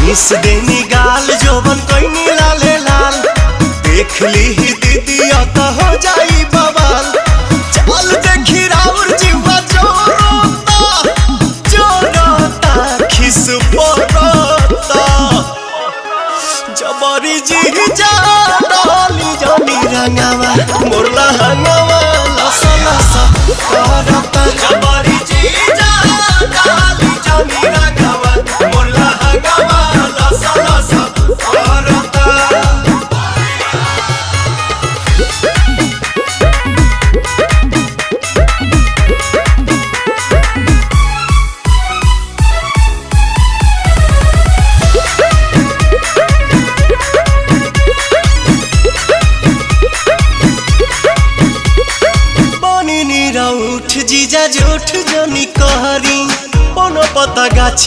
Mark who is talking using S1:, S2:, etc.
S1: Miss देनी गाल जोबन कोइनी लाले लाल देख ली ही दीदी तो हो जाई बवाल। चल देखी राउर जीवा जोरोता खिस पोरोता जबरी जी जा डाली जमी रंगावा मोरला हंगावा लसा लसा करता जबरी जी जा डाली जमी रंगावा मोरला हंगावा लसा लसा करता। उठ जीजा जूठ जनी कहरी पनो पता गाछ।